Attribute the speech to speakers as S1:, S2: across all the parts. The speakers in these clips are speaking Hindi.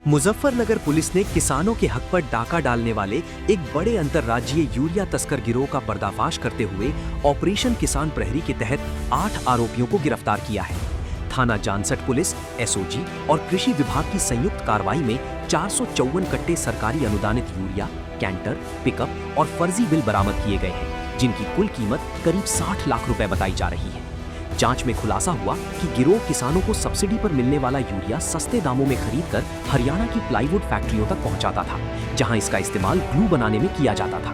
S1: मुजफ्फरनगर पुलिस ने किसानों के हक पर डाका डालने वाले एक बड़े अंतर्राज्यीय यूरिया तस्कर गिरोह का पर्दाफाश करते हुए ऑपरेशन किसान प्रहरी के तहत 8 आरोपियों को गिरफ्तार किया है। थाना जानसठ पुलिस, एसओजी और कृषि विभाग की संयुक्त कार्रवाई में 454 कट्टे सरकारी अनुदानित यूरिया, कैंटर, पिकअप और फर्जी बिल बरामद किए गए हैं, जिनकी कुल कीमत करीब 60 लाख रुपए बताई जा रही है। जांच में खुलासा हुआ कि गिरोह किसानों को सब्सिडी पर मिलने वाला यूरिया सस्ते दामों में खरीदकर हरियाणा की प्लाईवुड फैक्ट्रियों तक पहुंचाता था, जहां इसका इस्तेमाल ग्लू बनाने में किया जाता था।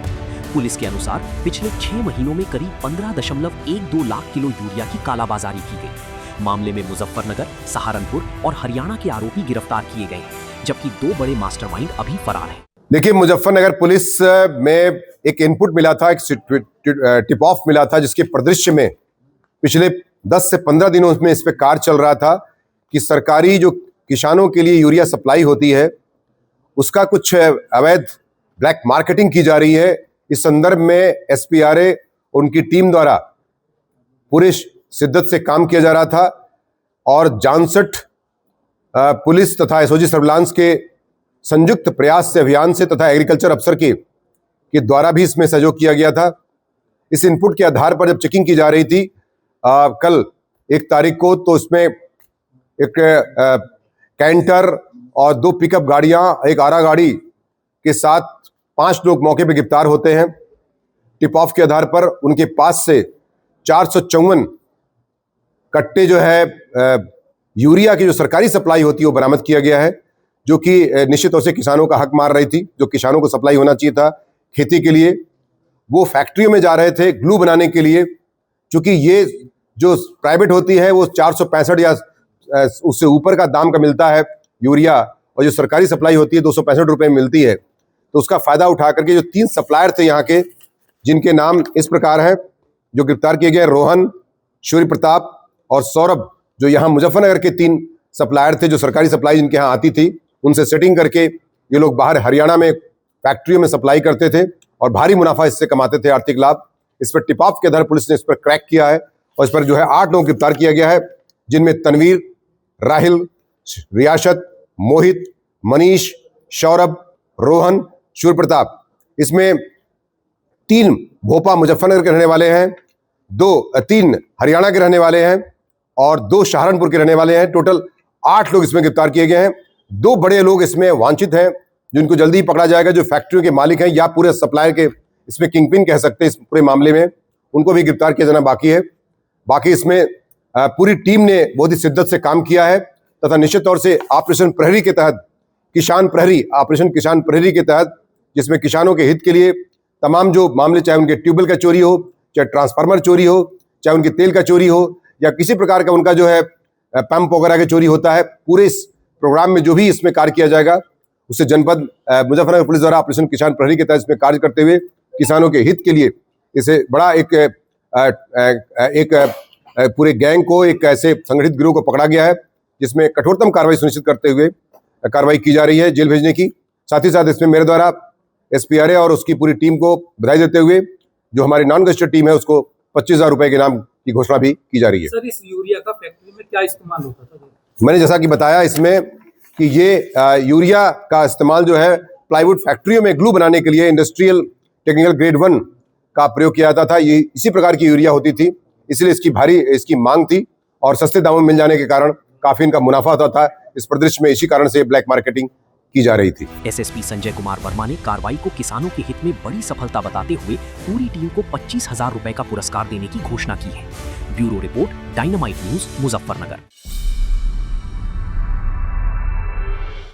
S1: पुलिस के अनुसार पिछले 6 महीनों में करीब 15.12 लाख किलो यूरिया की कालाबाजारी की गई। मामले में मुजफ्फरनगर, सहारनपुर और हरियाणा के आरोपी गिरफ्तार किए गए हैं, जबकि 2 बड़े मास्टरमाइंड अभी फरार हैं।
S2: देखिए, मुजफ्फरनगर पुलिस में एक इनपुट मिला था, एक टिप ऑफ मिला था, जिसके परिदृश्य में पिछले 10 से 15 दिनों में इस पे कार्य चल रहा था कि सरकारी जो किसानों के लिए यूरिया सप्लाई होती है उसका कुछ अवैध ब्लैक मार्केटिंग की जा रही है। इस संदर्भ में एसपीआरए उनकी टीम द्वारा पूरे शिद्दत से काम किया जा रहा था और जानसठ पुलिस तथा एसओजी सर्विलांस के संयुक्त प्रयास से अभियान से तथा एग्रीकल्चर अफसर के द्वारा भी इसमें सहयोग किया गया था। इस इनपुट के आधार पर जब चेकिंग की जा रही थी कल 1 तारीख को, तो इसमें एक कैंटर और 2 पिकअप गाड़ियां, एक आरा गाड़ी के साथ 5 लोग मौके पर गिरफ्तार होते हैं। टिप ऑफ के आधार पर उनके पास से 454 कट्टे जो है यूरिया की जो सरकारी सप्लाई होती है वो बरामद किया गया है, जो कि निश्चित तौर से किसानों का हक मार रही थी। जो किसानों को सप्लाई होना चाहिए था खेती के लिए, वो फैक्ट्रियों में जा रहे थे ग्लू बनाने के लिए। क्योंकि ये जो प्राइवेट होती है वो 465 या उससे ऊपर का दाम का मिलता है यूरिया, और जो सरकारी सप्लाई होती है 265 रुपए में मिलती है। तो उसका फायदा उठा करके जो 3 सप्लायर थे यहाँ के, जिनके नाम इस प्रकार हैं, जो गिरफ्तार किए गए रोहन, सूर्य प्रताप और सौरभ, जो यहाँ मुजफ्फरनगर के 3 सप्लायर थे जो सरकारी सप्लाई जिनके यहाँ आती थी, उनसे सेटिंग करके ये लोग बाहर हरियाणा में फैक्ट्रियों में सप्लाई करते थे और भारी मुनाफा इससे कमाते थे, आर्थिक लाभ। इस पर टिप ऑफ के आधार पुलिस ने इस पर क्रैक किया है और इस पर जो है 8 लोग गिरफ्तार किया गया है, जिनमें तनवीर, राहिल, रियासत, मोहित, मनीष, सौरभ, रोहन, सूर्य प्रताप। इसमें 3 भोपा मुजफ्फरनगर के रहने वाले हैं, 3 हरियाणा के रहने वाले हैं और 2 सहारनपुर के रहने वाले हैं। टोटल 8 लोग इसमें गिरफ्तार किए गए हैं। 2 बड़े लोग इसमें वांछित हैं, जिनको जल्दी ही पकड़ा जाएगा, जो फैक्ट्रियों के मालिक हैं या पूरे सप्लायर के इसमें किंगपिन कह सकते हैं इस पूरे मामले में, उनको भी गिरफ्तार किया जाना बाकी है। बाकी इसमें पूरी टीम ने बहुत ही शिद्दत से काम किया है तथा निश्चित तौर से ऑपरेशन प्रहरी के तहत, ऑपरेशन किसान प्रहरी के तहत, जिसमें किसानों के हित के लिए तमाम जो मामले, चाहे उनके ट्यूबवेल का चोरी हो, चाहे ट्रांसफार्मर चोरी हो, चाहे उनके तेल का चोरी हो, या किसी प्रकार का उनका जो है पंप वगैरह का चोरी होता है, पूरे इस प्रोग्राम में जो भी इसमें कार्य किया जाएगा उससे जनपद मुजफ्फरनगर पुलिस द्वारा ऑपरेशन किसान प्रहरी के तहत इसमें कार्य करते हुए किसानों के हित के लिए इसे बड़ा एक पूरे गैंग को, एक ऐसे संगठित गिरोह को पकड़ा गया है, जिसमें कठोरतम कार्रवाई सुनिश्चित करते हुए कार्रवाई की जा रही है जेल भेजने की। साथ ही साथ इसमें मेरे द्वारा एसपीआरए और उसकी पूरी टीम को बधाई देते हुए जो हमारी नॉन गजेटेड टीम है उसको 25,000 रुपए के इनाम की घोषणा भी की जा रही है।
S3: सर, इस यूरिया का फैक्ट्री में क्या इस्तेमाल होता था?
S2: मैंने जैसा कि बताया इसमें कि ये यूरिया का इस्तेमाल जो है प्लाईवुड फैक्ट्रियों में ग्लू बनाने के लिए इंडस्ट्रियल टेक्निकल ग्रेड 1 का प्रयोग किया जाता था। ये इसी प्रकार की यूरिया होती थी, इसलिए इसकी मांग थी और सस्ते दामों में मिल जाने के कारण काफी इनका मुनाफा होता था। इस परिदृश्य में इसी कारण से ब्लैक मार्केटिंग की जा रही थी।
S1: एसएसपी संजय कुमार वर्मा ने कार्रवाई को किसानों के हित में बड़ी सफलता बताते हुए पूरी टीम को 25,000 रुपए का पुरस्कार देने की घोषणा की है। Bureau report, dynamite news, Muzaffarnagar.